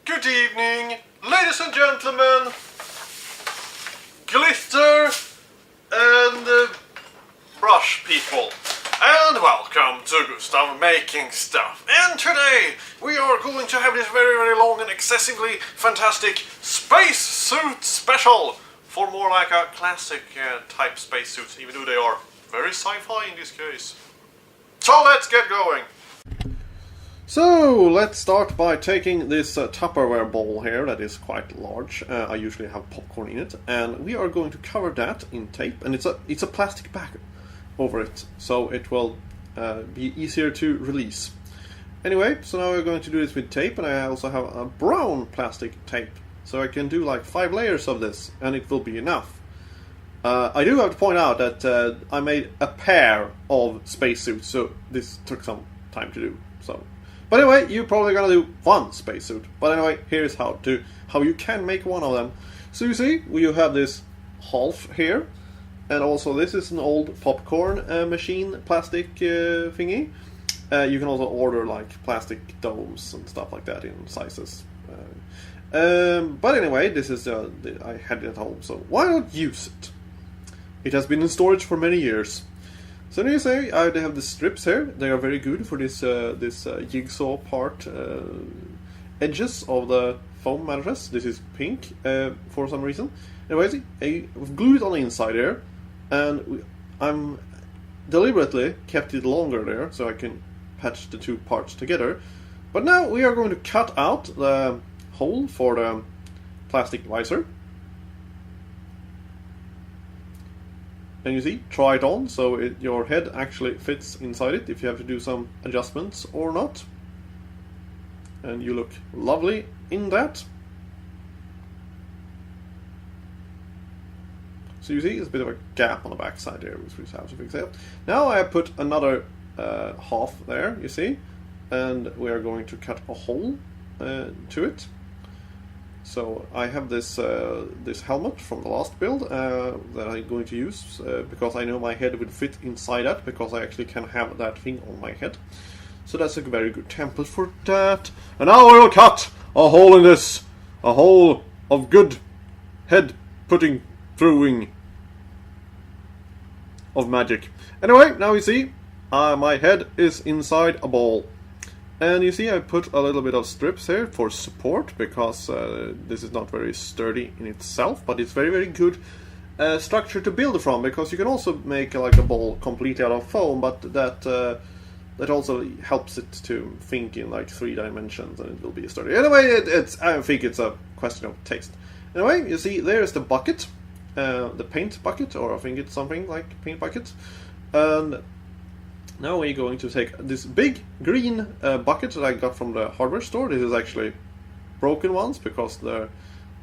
Good evening, ladies and gentlemen, glitter and brush people, and welcome to Gustav Making Stuff. And today we are going to have this very long and excessively fantastic spacesuit special for more like a classic type spacesuits, even though they are very sci-fi in this case. So let's get going. So, let's start by taking this Tupperware bowl here that is quite large. I usually have popcorn in it, and we are going to cover that in tape, and it's a plastic bag over it, so it will be easier to release. Anyway, so now we're going to do this with tape, and I also have a brown plastic tape, so I can do like 5 layers of this, and it will be enough. I do have to point out that I made a pair of spacesuits, so this took some time to do. But anyway, you're probably gonna do one spacesuit. But anyway, here's how you can make one of them. So you see, you have this half here, and also this is an old popcorn machine plastic thingy. You can also order like plastic domes and stuff like that in sizes. But anyway, this is I had it at home, so why not use it? It has been in storage for many years. So now you say I have the strips here. They are very good for this jigsaw part edges of the foam mattress. This is pink for some reason. Anyway, I've glued it on the inside here, and I'm deliberately kept it longer there so I can patch the two parts together. But now we are going to cut out the hole for the plastic visor. And you see, try it on, so your head actually fits inside it, if you have to do some adjustments or not. And you look lovely in that. So you see, there's a bit of a gap on the back side there, which we have to fix it. Now I have put another half there, you see, and we are going to cut a hole to it. So I have this this helmet from the last build that I'm going to use because I know my head would fit inside that, because I actually can have that thing on my head. So that's a very good template for that. And now I will cut a hole in this, a hole of good head putting throughing of magic. Anyway, now you see my head is inside a ball. And you see I put a little bit of strips here for support, because this is not very sturdy in itself, but it's very good structure to build from, because you can also make like a ball completely out of foam, but that also helps it to think in like 3 dimensions, and it will be sturdy. Anyway, I think it's a question of taste. Anyway, you see there's the bucket, the paint bucket, or I think it's something like paint bucket, and now we're going to take this big green bucket that I got from the hardware store. This is actually broken ones, because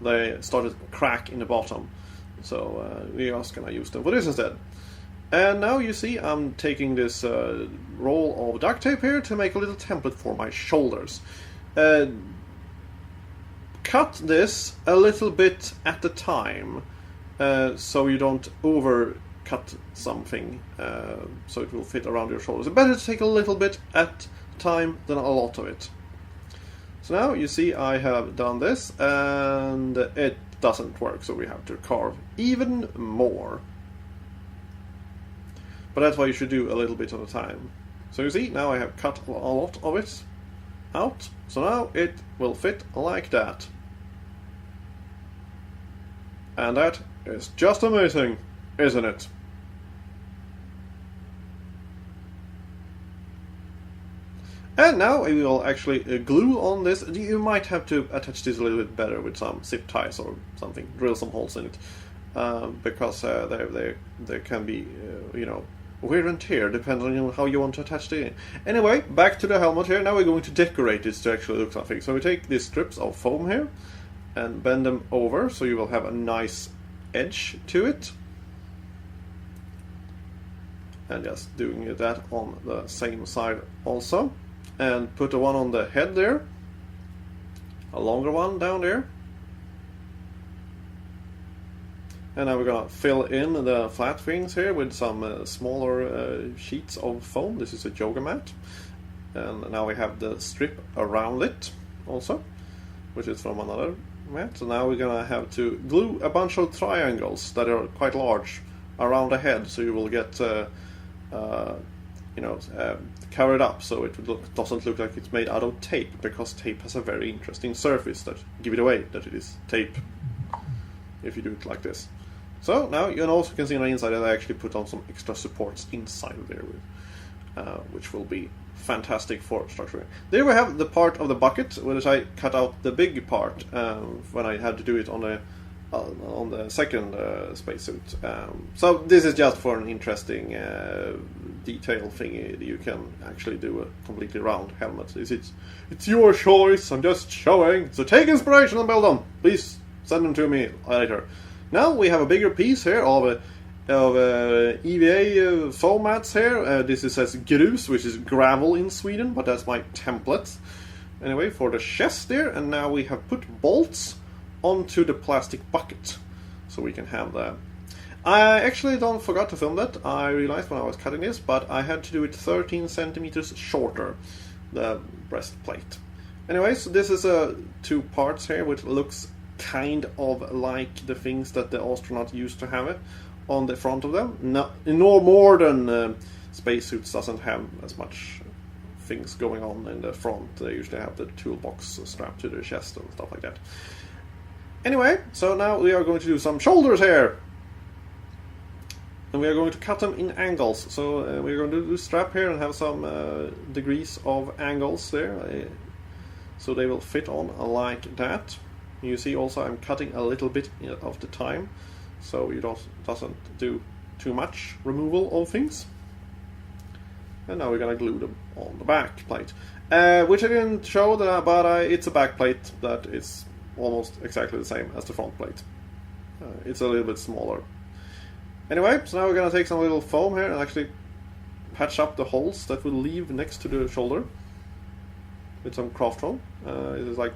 they started to crack in the bottom. So we are going to use them for this instead. And now you see I'm taking this roll of duct tape here to make a little template for my shoulders. Cut this a little bit at a time, so you don't overcut something, so it will fit around your shoulders. It's better to take a little bit at a time than a lot of it. So now you see I have done this, and it doesn't work, so we have to carve even more. But that's why you should do a little bit at a time. So you see, now I have cut a lot of it out, so now it will fit like that. And that is just amazing, isn't it? And now we will actually glue on this. You might have to attach this a little bit better with some zip ties or something, drill some holes in it, because there can be, wear and tear, depending on how you want to attach it in. Anyway, back to the helmet here. Now we're going to decorate this to actually look something. So we take these strips of foam here and bend them over, so you will have a nice edge to it. And just doing that on the same side also. And put the one on the head there, a longer one down there. And now we're gonna fill in the flat things here with some smaller sheets of foam. This is a yoga mat. And now we have the strip around it also. which is from another mat. So now we're gonna have to glue a bunch of triangles that are quite large around the head, so you will get covered up, so it doesn't look like it's made out of tape, because tape has a very interesting surface that give it away that it is tape if you do it like this. So now you also can see on the inside that I actually put on some extra supports inside of there, which will be fantastic for structuring. There we have the part of the bucket, which I cut out the big part when I had to do it on the second spacesuit. So this is just for an interesting detail thingy. You can actually do a completely round helmet. It's your choice. I'm just showing. So take inspiration and build them. Please send them to me later. Now we have a bigger piece here of EVA foam mats here. This says grus, which is gravel in Sweden, but that's my template. Anyway, for the chest there, and now we have put bolts onto the plastic bucket, so we can have that. I actually forgot to film that. I realized when I was cutting this, but I had to do it 13 centimeters shorter, the breastplate. Anyway, so this is two parts here, which looks kind of like the things that the astronauts used to have it on the front of them. No more than spacesuits doesn't have as much things going on in the front. They usually have the toolbox strapped to their chest and stuff like that. Anyway, so now we are going to do some shoulders here. And we are going to cut them in angles. So we're going to do the strap here and have some degrees of angles there. So they will fit on like that. You see also I'm cutting a little bit of the time, so it doesn't do too much removal of things. And now we're gonna glue them on the back plate, which I didn't show, but it's a back plate that is almost exactly the same as the front plate. It's a little bit smaller. Anyway, so now we're gonna take some little foam here and actually patch up the holes that will leave next to the shoulder with some craft foam. It is like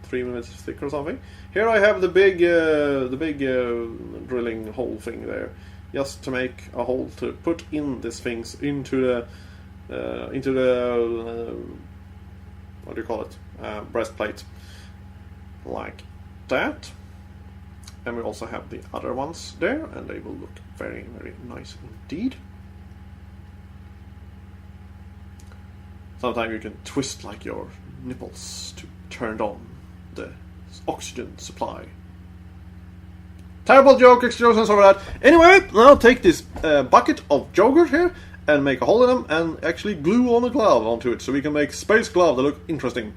3 minutes thick or something. Here I have the big drilling hole thing there, just to make a hole to put in these things into the what do you call it, breastplate, like that. And we also have the other ones there, and they will look very, very nice indeed. Sometimes you can twist like your nipples to turn on the oxygen supply. Terrible joke, excuse for that. Anyway, now take this bucket of yogurt here and make a hole in them and actually glue on a glove onto it, so we can make space glove that look interesting.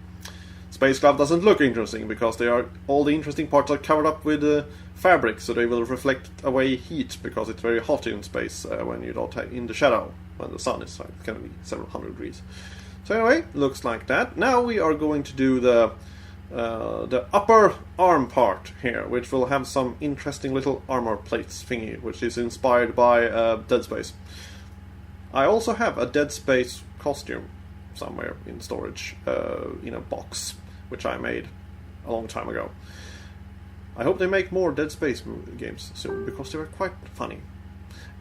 Space glove doesn't look interesting because all the interesting parts are covered up with fabric, so they will reflect away heat, because it's very hot in space when you're not in the shadow when the sun is it can be several hundred degrees. So anyway, looks like that. Now we are going to do the upper arm part here, which will have some interesting little armor plates thingy, which is inspired by Dead Space. I also have a Dead Space costume somewhere in storage in a box, which I made a long time ago. I hope they make more Dead Space games soon, because they were quite funny.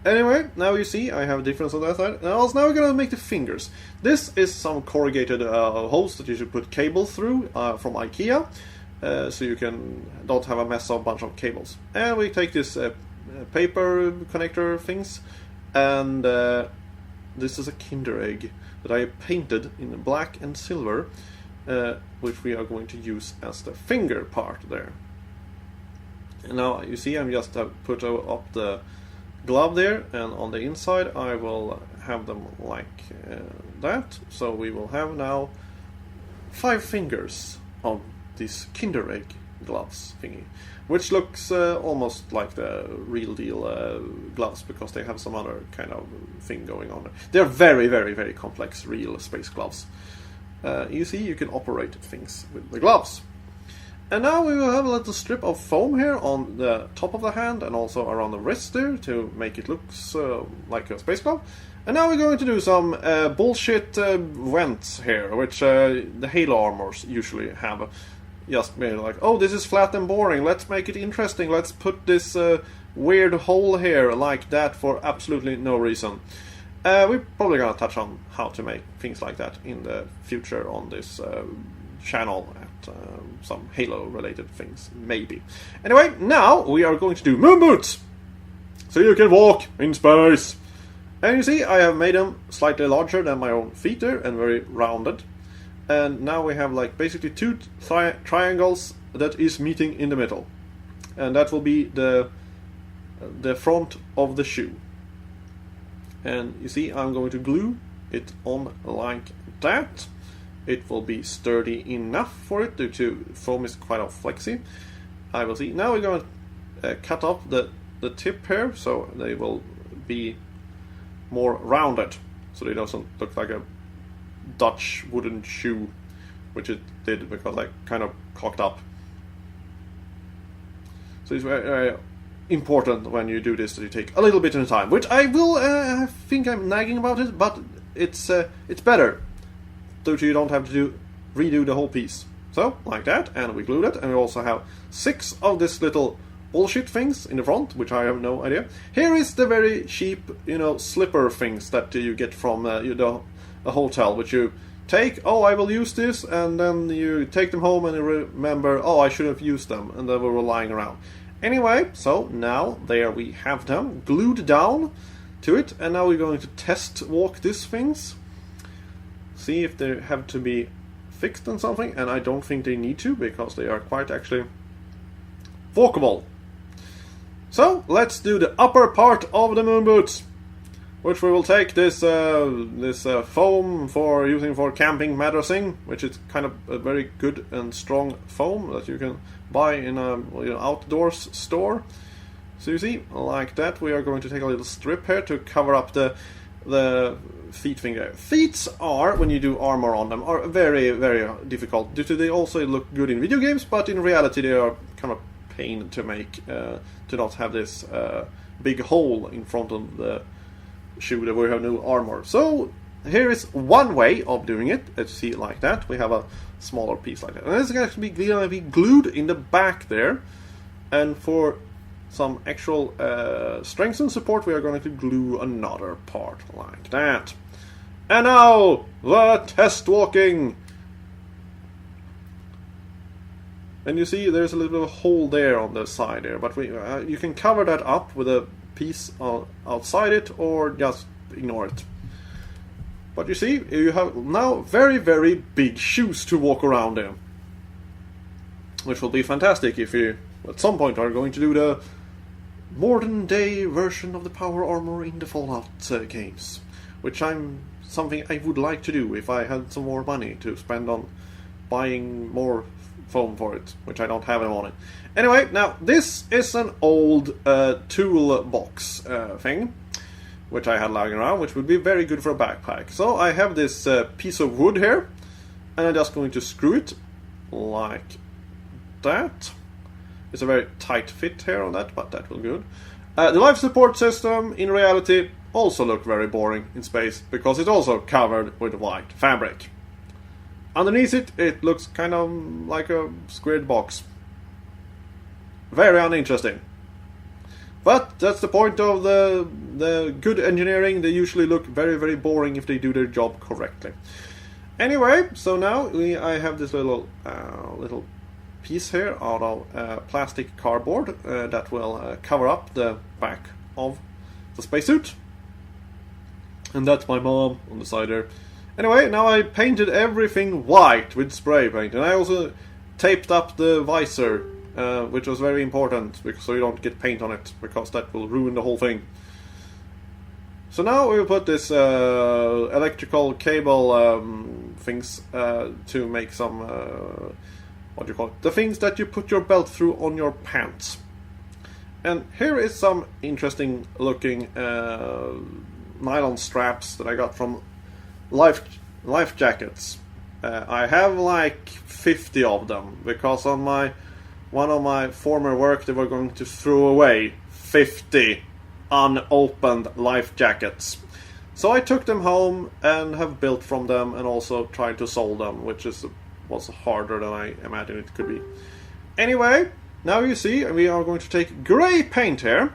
Anyway, now you see I have a difference on that side. Now we're gonna make the fingers. This is some corrugated holes that you should put cables through from IKEA, so you don't have a mess of a bunch of cables. And we take this paper connector things, and this is a Kinder Egg that I painted in black and silver, which we are going to use as the finger part there. And now you see I'm just put up the glove there, and on the inside I will have them like that. So we will have now 5 fingers on this Kinder Egg gloves thingy, which looks almost like the real deal gloves, because they have some other kind of thing going on there. They're very, very, very complex real space gloves. You see, you can operate things with the gloves. And now we will have a little strip of foam here on the top of the hand and also around the wrist there to make it look like a space glove. And now we're going to do some bullshit vents here, which the Halo armors usually have. Just made like, oh, this is flat and boring, let's make it interesting, let's put this weird hole here like that for absolutely no reason. We're probably gonna touch on how to make things like that in the future on this channel at some Halo-related things, maybe. Anyway, now we are going to do moon boots! So you can walk in space! And you see, I have made them slightly larger than my own feet there, and very rounded. And now we have like basically two triangles that is meeting in the middle. And that will be the front of the shoe. And you see, I'm going to glue it on like that. It will be sturdy enough for it due to foam is quite flexy. I will see. Now we're going to cut off the tip here, so they will be more rounded, so they don't look like a Dutch wooden shoe, which it did because I kind of cocked up. So it's very, very important when you do this that you take a little bit of time, which I will. I think I'm nagging about it, but it's better, so you don't have to redo the whole piece. So like that, and we glued it, and we also have 6 of this little bullshit things in the front, which I have no idea. Here is the very cheap, slipper things that you get from a hotel, which you take. Oh, I will use this, and then you take them home and you remember, oh, I should have used them, and they were lying around. Anyway, so now there we have them glued down to it, and now we're going to test walk these things, see if they have to be fixed on something, and I don't think they need to because they are quite actually walkable. So let's do the upper part of the moon boots, which we will take this foam for using for camping mattresing, which is kind of a very good and strong foam that you can buy in a outdoors store. So you see, like that, we are going to take a little strip here to cover up the feet finger. Feet are, when you do armor on them, are very, very difficult due to they also look good in video games, but in reality they are kind of pain to make, to not have this big hole in front of the shoe that we have no armor. So here is one way of doing it. Let's see it like that. We have a smaller piece like that, and it's going to be glued in the back there. And for some actual strength and support, we are going to glue another part like that. And now the test walking. And you see, there's a little bit of a hole there on the side there, but you can cover that up with a piece outside it, or just ignore it. But you see, you have now very, very big shoes to walk around in, which will be fantastic if you at some point are going to do the modern day version of the power armor in the Fallout games, which something I would like to do if I had some more money to spend on buying more foam for it, which I don't have any money. Anyway, now this is an old toolbox thing, which I had lying around, which would be very good for a backpack. So I have this piece of wood here, and I'm just going to screw it like that. It's a very tight fit here on that, but that will be good. The life support system, in reality, also look very boring in space, because it's also covered with white fabric. Underneath it, it looks kind of like a squared box. Very uninteresting. But that's the point of the good engineering. They usually look very, very boring if they do their job correctly. Anyway, so now I have this little piece here out of plastic cardboard that will cover up the back of the spacesuit. And that's my mom on the side there. Anyway, now I painted everything white with spray paint, and I also taped up the visor, which was very important, so you don't get paint on it, because that will ruin the whole thing. So now we will put this electrical cable things to make some, what do you call it? The things that you put your belt through on your pants. And here is some interesting looking nylon straps that I got from life jackets. I have like 50 of them, because on one of my former work they were going to throw away 50 unopened life jackets. So I took them home and have built from them, and also tried to solve them, which was harder than I imagined it could be. Anyway, now you see we are going to take grey paint here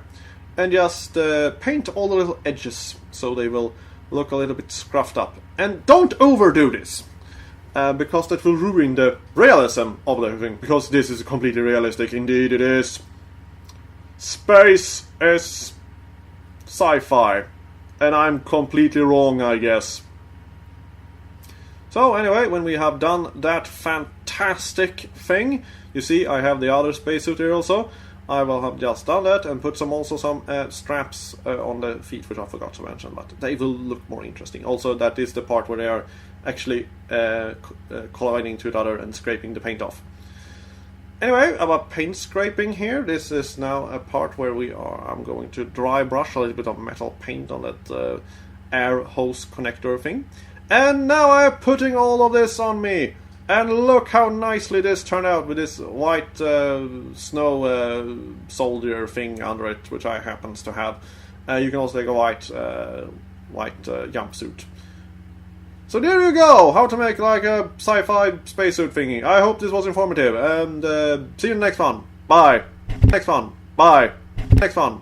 and just paint all the little edges so they will look a little bit scruffed up. And don't overdo this. because that will ruin the realism of everything, because this is completely realistic. Indeed it is. Space is sci-fi, and I'm completely wrong, I guess. So anyway, when we have done that fantastic thing, you see I have the other spacesuit here also. I will have just done that and put some straps on the feet, which I forgot to mention, but they will look more interesting. Also, that is the part where they are actually colliding to each other and scraping the paint off. Anyway, about paint scraping here, this is now a part where I'm going to dry brush a little bit of metal paint on that air hose connector thing. And now I'm putting all of this on me. And look how nicely this turned out with this white snow soldier thing under it, which I happens to have. You can also take a white jumpsuit. So there you go, how to make like a sci-fi spacesuit thingy. I hope this was informative, and see you in the next one. Bye. Next one. Bye. Next one.